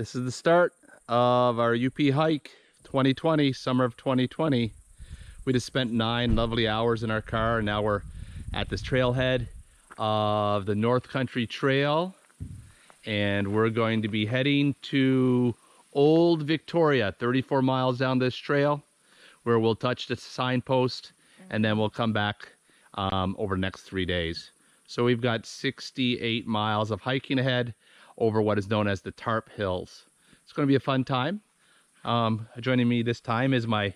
This is the start of our UP hike 2020, summer of 2020. We just spent 9 lovely hours in our car, and now we're at this trailhead of the North Country Trail, and we're going to be heading to Old Victoria, 34 miles down this trail, where we'll touch the signpost, and then we'll come back over the next 3 days. So we've got 68 miles of hiking ahead over what is known as the Trapp Hills. It's going to be a fun time. Joining me this time is my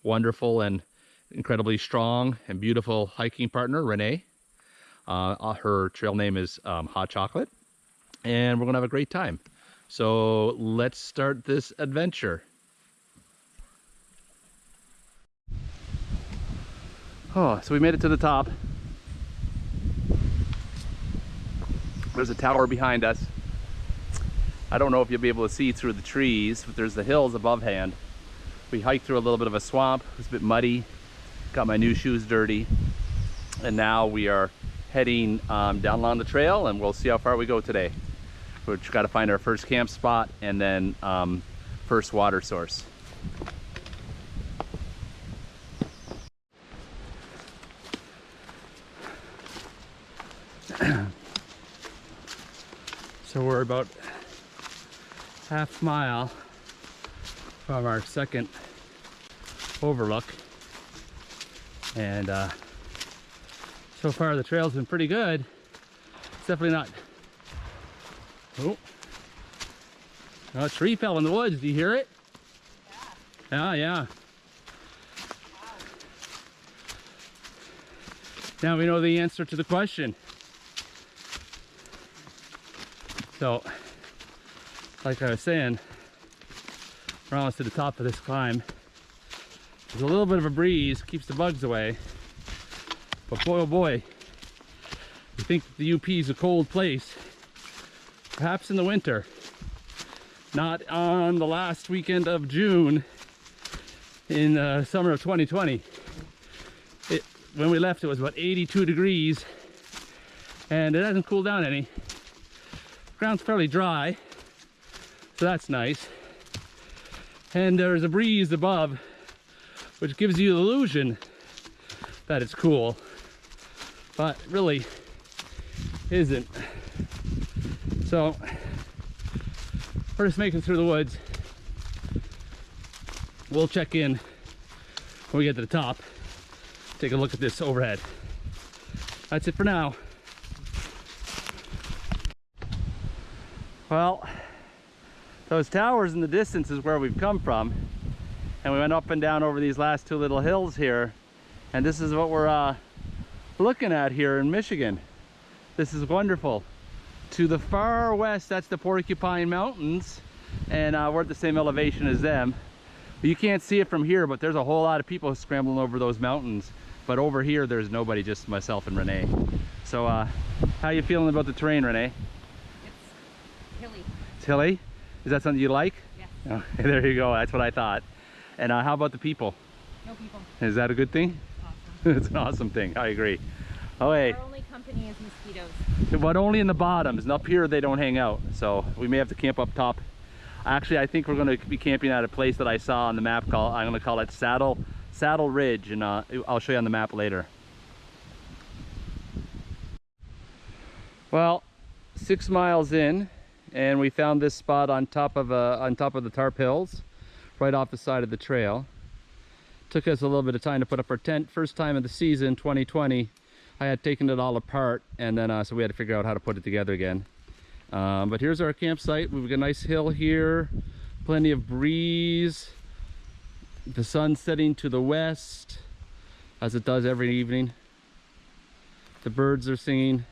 wonderful and incredibly strong and beautiful hiking partner, Renee. Her trail name is Hot Chocolate, and we're going to have a great time. So let's start this adventure. Oh, so we made it to the top. There's a tower behind us. I don't know if you'll be able to see through the trees, but there's the hills above hand. We hiked through a little bit of a swamp. It was a bit muddy. Got my new shoes dirty. And now we are heading down along the trail, and we'll see how far we go today. We've got to find our first camp spot and then first water source. So we're about half mile from our second overlook, and so far the trail's been pretty good. It's definitely not. Oh, a tree fell in the woods. Do you hear it? Yeah. Yeah. Wow. Now we know the answer to the question. So, like I was saying, we're almost to the top of this climb. There's a little bit of a breeze, keeps the bugs away. But boy, oh boy, you think the UP is a cold place. Perhaps in the winter. Not on the last weekend of June in the summer of 2020. When we left, it was about 82 degrees, and it hasn't cooled down any. Ground's fairly dry, so that's nice. And there's a breeze above, which gives you the illusion that it's cool, but really isn't. So we're just making it through the woods. We'll check in when we get to the top, take a look at this overhead. That's it for now. Well, those towers in the distance is where we've come from, and we went up and down over these last 2 little hills here, and this is what we're looking at here in Michigan. This is wonderful. To the far west, that's the Porcupine Mountains, and we're at the same elevation as them. You can't see it from here, but there's a whole lot of people scrambling over those mountains. But over here, there's nobody, just myself and Renee. So how you feeling about the terrain, Renee? Hilly. It's hilly? Is that something you like? Yes. Oh, there you go. That's what I thought. And how about the people? No people. Is that a good thing? Awesome. It's an awesome thing. I agree. Oh, hey. Our only company is mosquitoes. But only in the bottoms, and up here they don't hang out. So we may have to camp up top. Actually, I think we're going to be camping at a place that I saw on the map. I'm going to call it Saddle Ridge, and I'll show you on the map later. Well, 6 miles in, and we found this spot on top of the Trapp Hills, right off the side of the trail. Took us a little bit of time to put up our tent. First time of the season, 2020. I had taken it all apart, and then so we had to figure out how to put it together again. But here's our campsite. We've got a nice hill here, plenty of breeze. The sun setting to the west, as it does every evening. The birds are singing.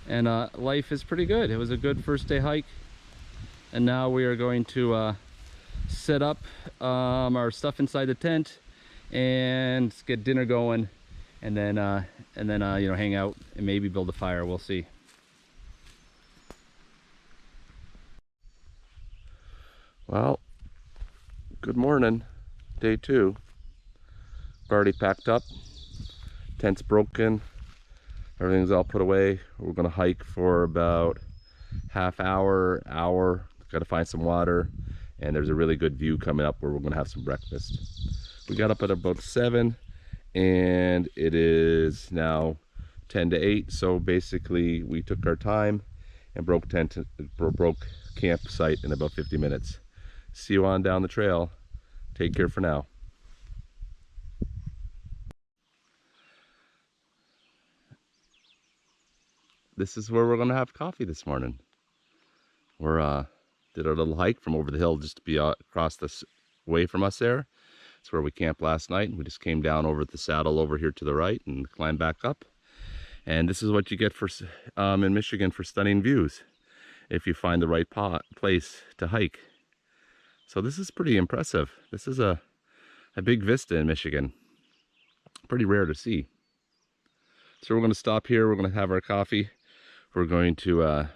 And life is pretty good. It was a good first day hike, and now we are going to set up our stuff inside the tent and get dinner going, and then you know, hang out and maybe build a fire. We'll see. Well, good morning. Day 2. We've already packed up. Tent's broken. Everything's all put away. We're gonna hike for about half hour, got to find some water, and there's a really good view coming up where we're gonna have some breakfast. We got up at about 7, and it is now 10 to 8, so basically we took our time and broke campsite in about 50 minutes. See you on down the trail. Take care for now. This is where we're gonna have coffee this morning. We're did our little hike from over the hill just to be across this way from us there. It's where we camped last night, and we just came down over the saddle over here to the right and climbed back up. And this is what you get for in Michigan for stunning views if you find the right place to hike. So this is pretty impressive. This is a big vista in Michigan. Pretty rare to see. So we're going to stop here. We're going to have our coffee. We're going to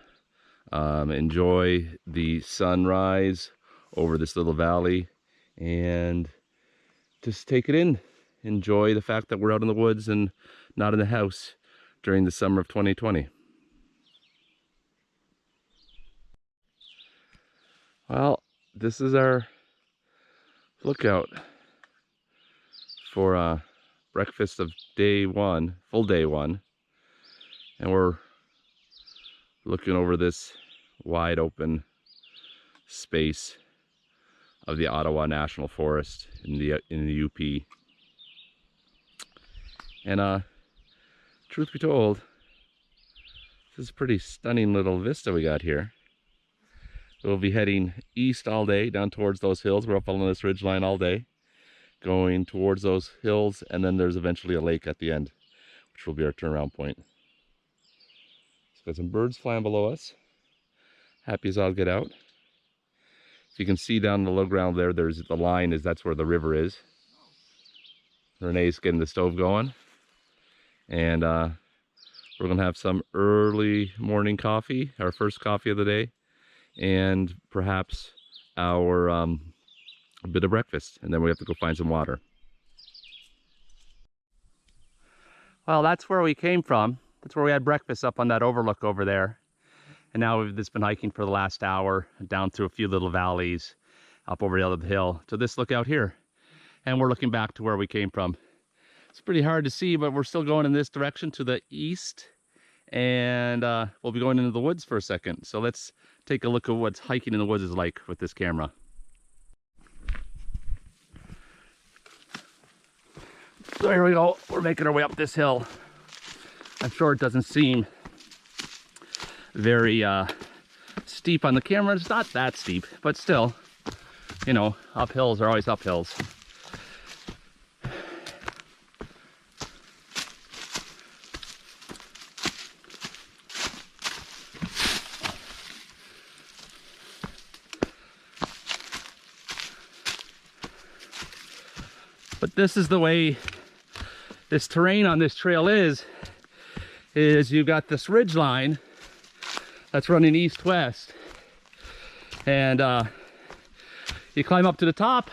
enjoy the sunrise over this little valley and just take it in. Enjoy the fact that we're out in the woods and not in the house during the summer of 2020. Well, this is our lookout for breakfast of day 1, full day 1. And we're looking over this wide open space of the Ottawa National Forest in the UP. And truth be told, this is a pretty stunning little vista we got here. We'll be heading east all day down towards those hills. We're up along this ridge line all day, going towards those hills, and then there's eventually a lake at the end, which will be our turnaround point. So got some birds flying below us. Happy as I'll get out. So you can see down the low ground there, there's the line, that's where the river is. Renee's getting the stove going. And we're gonna have some early morning coffee, our first coffee of the day, and perhaps our a bit of breakfast, and then we have to go find some water. Well, that's where we came from. That's where we had breakfast, up on that overlook over there. And now we've just been hiking for the last hour, down through a few little valleys, up over the other hill to this lookout here. And we're looking back to where we came from. It's pretty hard to see, but we're still going in this direction to the east. And we'll be going into the woods for a second. So let's take a look at what hiking in the woods is like with this camera. So here we go. We're making our way up this hill. I'm sure it doesn't seem very steep on the camera. It's not that steep, but still, you know, uphills are always uphills. But this is the way this terrain on this trail is you've got this ridge line that's running east-west, and you climb up to the top,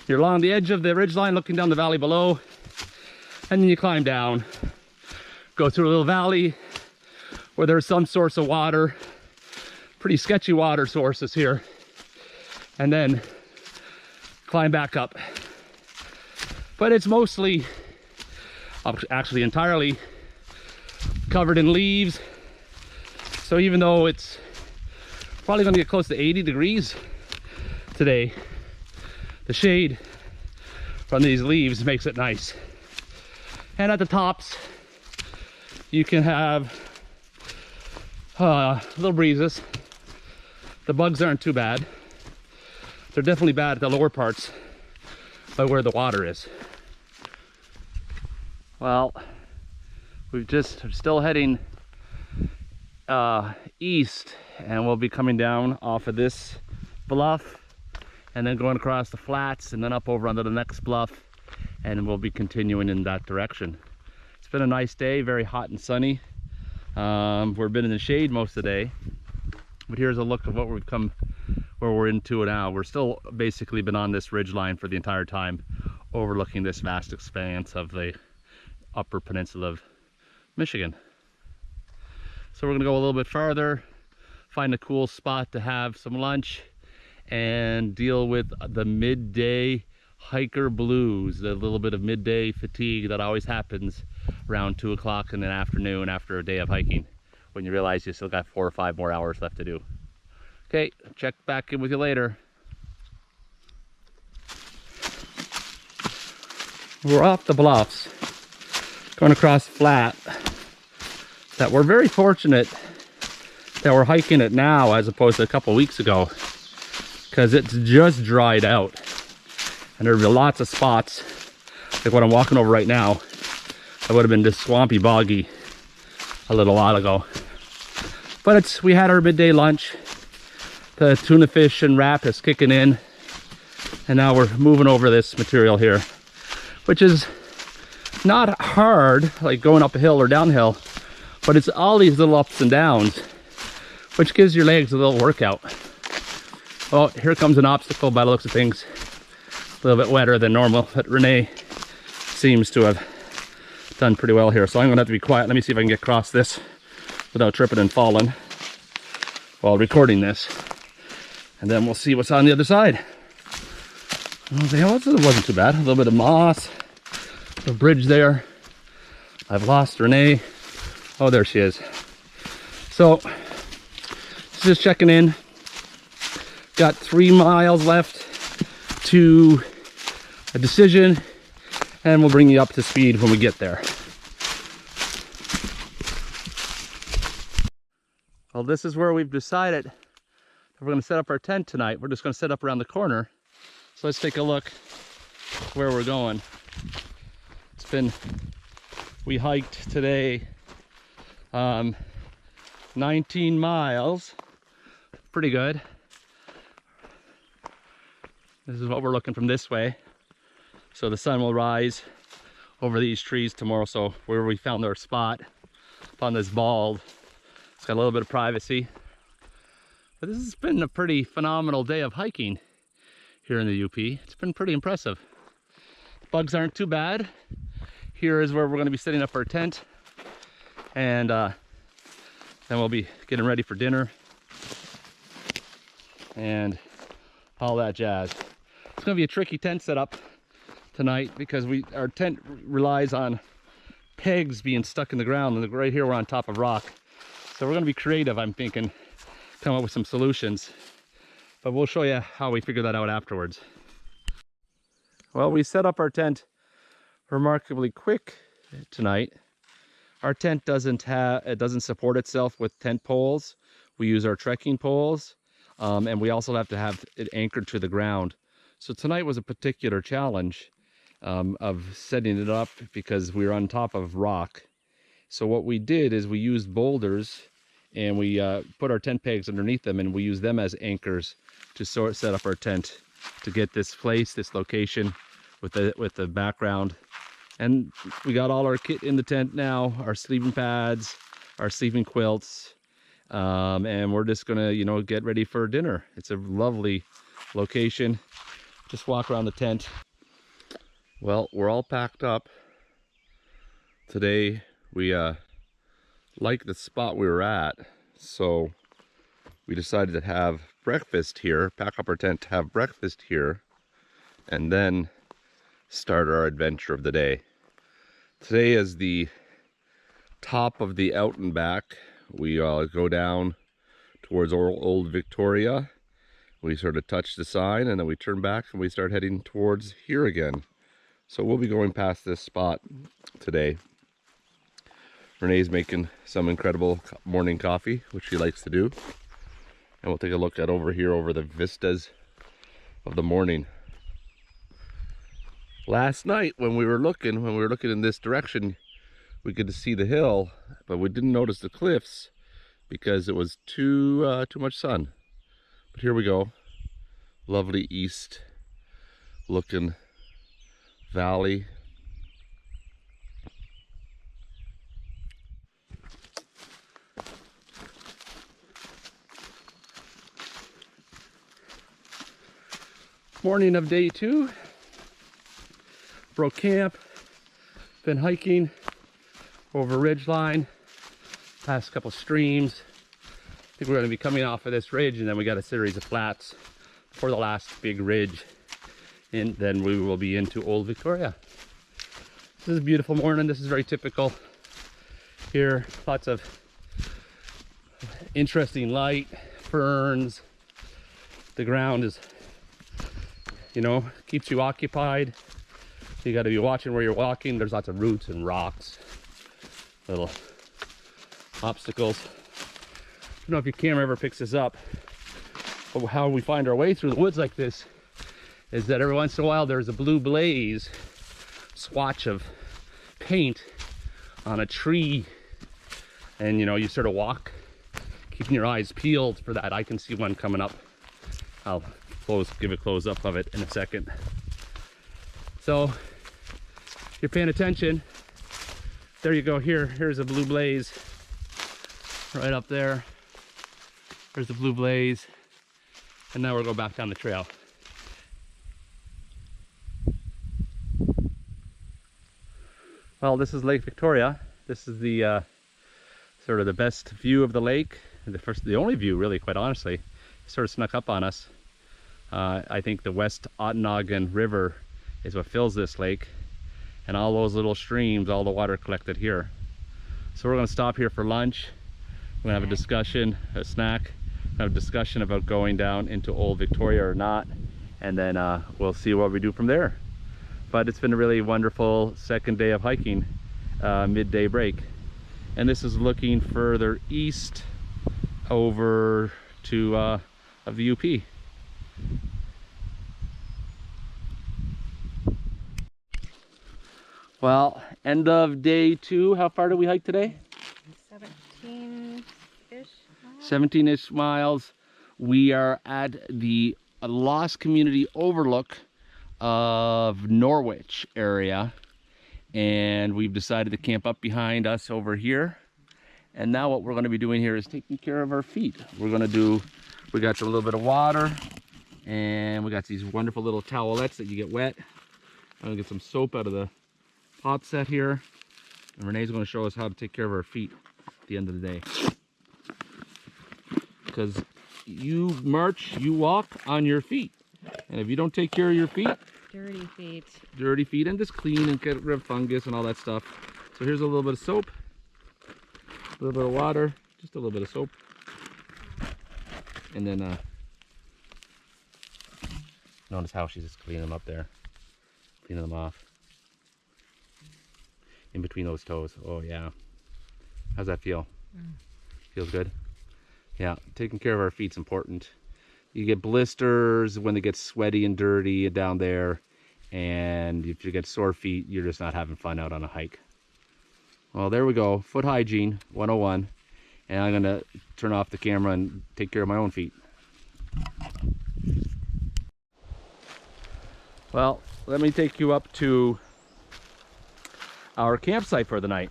you're along the edge of the ridge line looking down the valley below, and then you climb down, go through a little valley where there's some source of water, pretty sketchy water sources here, and then climb back up. But it's mostly, actually entirely, covered in leaves. So even though it's probably going to get close to 80 degrees today, the shade from these leaves makes it nice. And at the tops, you can have little breezes. The bugs aren't too bad. They're definitely bad at the lower parts by where the water is. Well, we're still heading east, and we'll be coming down off of this bluff and then going across the flats and then up over onto the next bluff, and we'll be continuing in that direction. It's been a nice day, very hot and sunny. We've been in the shade most of the day, but here's a look of what we've come, where we're into now. We're still basically been on this ridge line for the entire time, overlooking this vast expanse of the upper peninsula of Michigan. So we're gonna go a little bit farther, find a cool spot to have some lunch and deal with the midday hiker blues, the little bit of midday fatigue that always happens around 2 o'clock in the afternoon after a day of hiking, when you realize you still got 4 or 5 more hours left to do. Okay, check back in with you later. We're off the bluffs, going across flat, that we're very fortunate that we're hiking it now as opposed to a couple weeks ago, because it's just dried out and there are lots of spots like what I'm walking over right now that would have been just swampy, boggy a little while ago. But we had our midday lunch, the tuna fish and wrap is kicking in, and now we're moving over this material here, which is not hard like going up a hill or downhill, but it's all these little ups and downs, which gives your legs a little workout. Well, here comes an obstacle by the looks of things. A little bit wetter than normal, but Renee seems to have done pretty well here. So I'm gonna have to be quiet. Let me see if I can get across this without tripping and falling while recording this. And then we'll see what's on the other side. It wasn't too bad. A little bit of moss, a bridge there. I've lost Renee. Oh, there she is. So, just checking in. Got 3 miles left to a decision, and we'll bring you up to speed when we get there. Well, this is where we've decided that we're going to set up our tent tonight. We're just going to set up around the corner. So let's take a look where we're going. We hiked today 19 miles. Pretty good. This is what we're looking from this way. So the sun will rise over these trees tomorrow. So where we found our spot up on this bald, it's got a little bit of privacy. But this has been a pretty phenomenal day of hiking here in the UP. It's been pretty impressive. Bugs aren't too bad. Here is where we're going to be setting up our tent, and then we'll be getting ready for dinner and all that jazz. It's going to be a tricky tent setup tonight because our tent relies on pegs being stuck in the ground, and right here we're on top of rock. So we're going to be creative, I'm thinking, come up with some solutions. But we'll show you how we figure that out afterwards. Well, we set up our tent remarkably quick tonight. Our tent doesn't support itself with tent poles. We use our trekking poles, and we also have to have it anchored to the ground. So tonight was a particular challenge of setting it up because we were on top of rock. So what we did is we used boulders, and we put our tent pegs underneath them, and we use them as anchors to set up our tent to get this place, this location with the background. And we got all our kit in the tent now, our sleeping pads, our sleeping quilts, and we're just gonna, get ready for dinner. It's a lovely location. Just walk around the tent. Well, we're all packed up. Today we like the spot we were at, so we decided to have breakfast here, pack up our tent to have breakfast here, and then start our adventure of the day. Today is the top of the out and back. We go down towards Old Victoria. We sort of touch the sign, and then we turn back and we start heading towards here again. So we'll be going past this spot today. Renee's making some incredible morning coffee, which she likes to do. And we'll take a look at over here over the vistas of the morning. Last night when we were looking in this direction, we could see the hill, but we didn't notice the cliffs because it was too much sun. But here we go. Lovely east looking valley. Morning of day 2. Broke camp. Been hiking over ridge line, past a couple streams. think we're going to be coming off of this ridge, and then we got a series of flats for the last big ridge, and then we will be into Old Victoria. This is a beautiful morning. This is very typical here. Lots of interesting light, ferns. The ground is, you know, keeps you occupied. You got to be watching where you're walking. There's lots of roots and rocks, little obstacles. I don't know if your camera ever picks this up, but how we find our way through the woods like this is that every once in a while there's a blue blaze swatch of paint on a tree, and you know, you sort of walk keeping your eyes peeled for that. I can see one coming up. I'll give a close up of it in a second. So if you're paying attention, there you go. Here's a blue blaze right up there. There's the blue blaze, and now we'll go back down the trail. Well, this is Lake Victoria. This is the sort of the best view of the lake. The only view, really, quite honestly. It sort of snuck up on us. I think the West Okanagan River is what fills this lake, and all those little streams, all the water collected here. So we're going to stop here for lunch. We're going to have a discussion, a snack, have a discussion about going down into Old Victoria or not, and then we'll see what we do from there. But it's been a really wonderful second day of hiking, midday break. And this is looking further east over to of the UP. Well, end of day 2. How far did we hike today? 17-ish miles. 17-ish miles. We are at the Lost Community Overlook of Norwich area, and we've decided to camp up behind us over here. And now what we're going to be doing here is taking care of our feet. We got a little bit of water, and we got these wonderful little towelettes that you get wet. I'm going to get some soap out of the pot set here, and Renee's going to show us how to take care of our feet at the end of the day. Because you march, you walk on your feet, and if you don't take care of your feet, dirty feet, and just clean and get rid of fungus and all that stuff. So here's a little bit of soap, a little bit of water, just a little bit of soap, and then notice how she's just cleaning them up there, cleaning them off in between those toes. Oh yeah, how's that feel? Feels good. Yeah, taking care of our feet's important. You get blisters when they get sweaty and dirty down there, and if you get sore feet, you're just not having fun out on a hike. Well, there we go, foot hygiene 101, and I'm gonna turn off the camera and take care of my own feet. Well, let me take you up to our campsite for the night.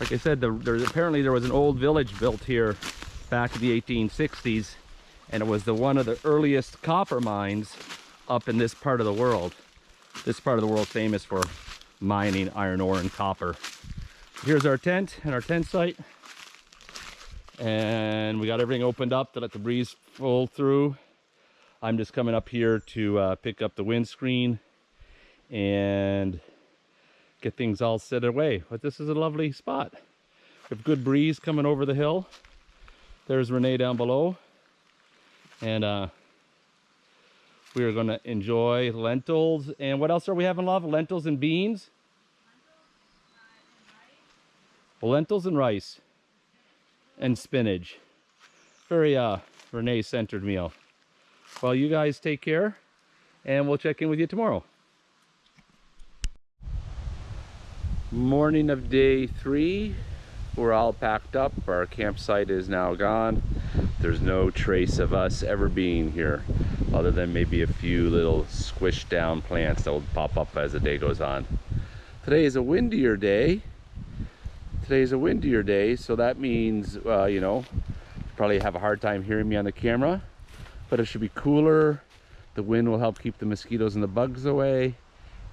Like I said, apparently there was an old village built here back in the 1860s, and it was one of the earliest copper mines up in this part of the world. This part of the world famous for mining iron ore and copper. Here's our tent and our tent site, and we got everything opened up to let the breeze roll through. I'm just coming up here to pick up the windscreen and get things all set away. But this is a lovely spot. We have good breeze coming over the hill. There's Renee down below, and we are going to enjoy lentils. And what else are we having, love? Lentils and beans? Lentils and rice and spinach. Very Renee-centered meal. Well, you guys take care, and we'll check in with you tomorrow. Morning of day 3. We're all packed up. Our campsite is now gone. There's no trace of us ever being here, other than maybe a few little squished down plants that will pop up as the day goes on. Today is a windier day. So that means, you know, you probably have a hard time hearing me on the camera, but it should be cooler. The wind will help keep the mosquitoes and the bugs away.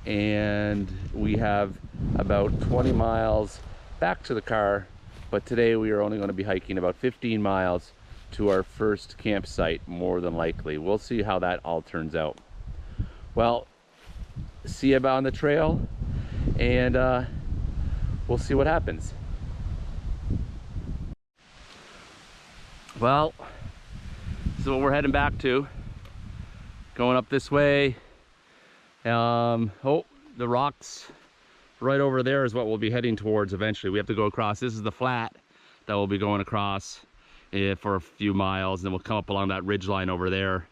And we have about 20 miles back to the car But today we are only going to be hiking about 15 miles to our first campsite, more than likely. We'll see how that all turns out. Well, see you about on the trail, and we'll see what happens. Well, this is what we're heading back to. Going up this way. Oh, the rocks right over there is what we'll be heading towards eventually. We have to go across. This is the flat that we'll be going across for a few miles, and then we'll come up along that ridge line over there,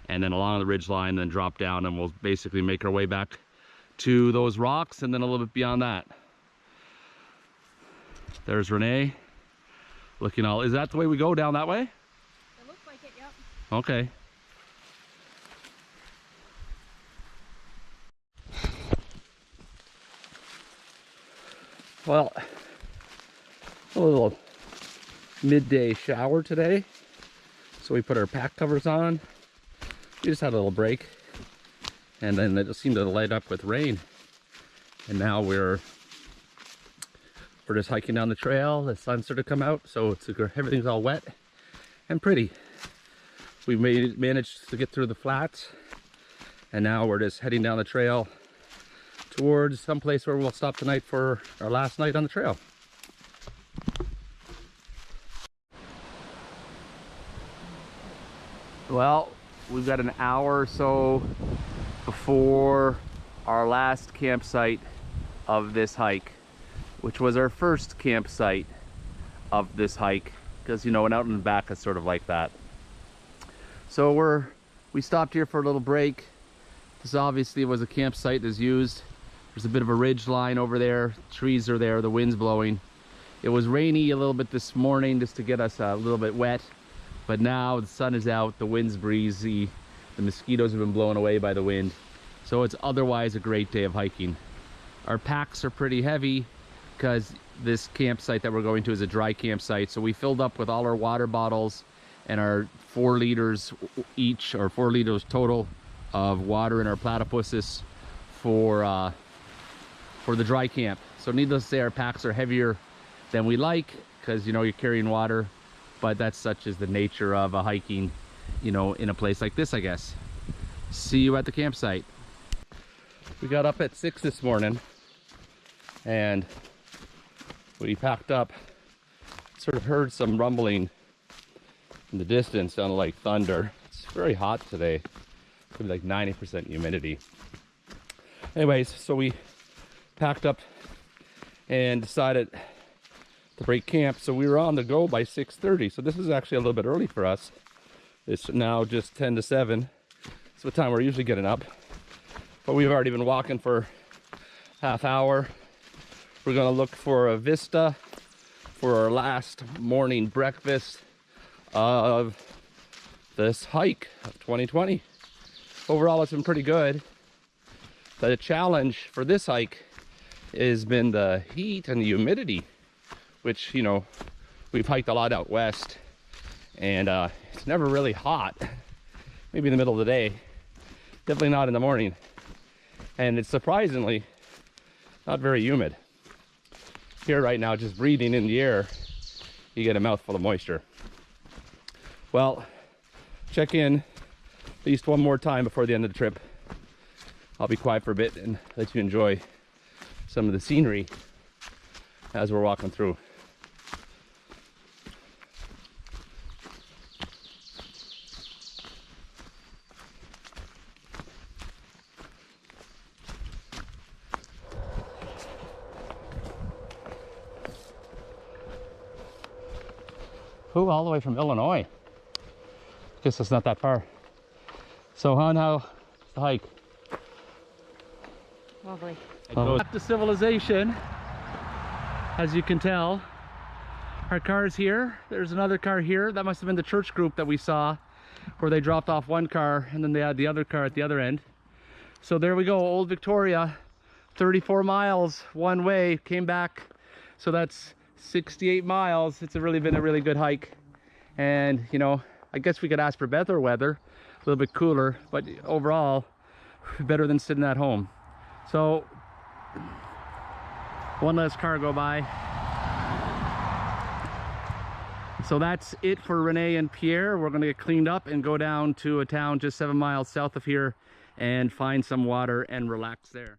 and then along the ridge line, then drop down, and we'll basically make our way back to those rocks, and then a little bit beyond that. There's Renee looking all. Is that the way we go, down that way? It looks like it, yep. Okay. Well, a little midday shower today, so we put our pack covers on. We just had a little break, and then it just seemed to light up with rain, and now we're just hiking down the trail. The sun started to come out, so everything's all wet and pretty. We managed to get through the flats, and now we're just heading down the trail towards some place where we'll stop tonight for our last night on the trail. Well, we've got an hour or so before our last campsite of this hike, which was our first campsite of this hike, because you know, and out in the back is sort of like that. So we stopped here for a little break. This obviously was a campsite that's used. There's a bit of a ridge line over there. Trees are there, the wind's blowing. It was rainy a little bit this morning just to get us a little bit wet, but now the sun is out, the wind's breezy, the mosquitoes have been blown away by the wind. So it's otherwise a great day of hiking. Our packs are pretty heavy because this campsite that we're going to is a dry campsite. So we filled up with all our water bottles and our 4 liters each, or 4 liters total of water in our platypuses for the dry camp. So needless to say, our packs are heavier than we like, because you know, you're carrying water, but that's such is the nature of a hiking, you know, in a place like this, I guess. See you at the campsite. We got up at 6 this morning and we packed up. Sort of heard some rumbling in the distance, sounded like thunder. It's very hot today. Could be like 90% humidity. Anyways, so we packed up and decided to break camp. So we were on the go by 6:30. So this is actually a little bit early for us. It's now just 10 to 7. It's the time we're usually getting up. But we've already been walking for half hour. We're gonna look for a vista for our last morning breakfast of this hike of 2020. Overall, it's been pretty good. The challenge for this hike has been the heat and the humidity, which, you know, we've hiked a lot out west, and it's never really hot. Maybe in the middle of the day, definitely not in the morning. And it's surprisingly not very humid. Here right now, just breathing in the air, you get a mouthful of moisture. Well, check in at least one more time before the end of the trip. I'll be quiet for a bit and let you enjoy some of the scenery as we're walking through. Ooh, all the way from Illinois. Guess it's not that far. So, hon, how's the hike? Lovely. Back to civilization, as you can tell. Our car's here. There's another car here. That must have been the church group that we saw, where they dropped off one car and then they had the other car at the other end. So there we go, Old Victoria, 34 miles one way, came back. So that's 68 miles. It's really been a really good hike. And, you know, I guess we could ask for better weather, a little bit cooler, but overall, better than sitting at home. So, one less car go by. So that's it for Renee and Pierre. We're gonna get cleaned up and go down to a town just 7 miles south of here and find some water and relax there.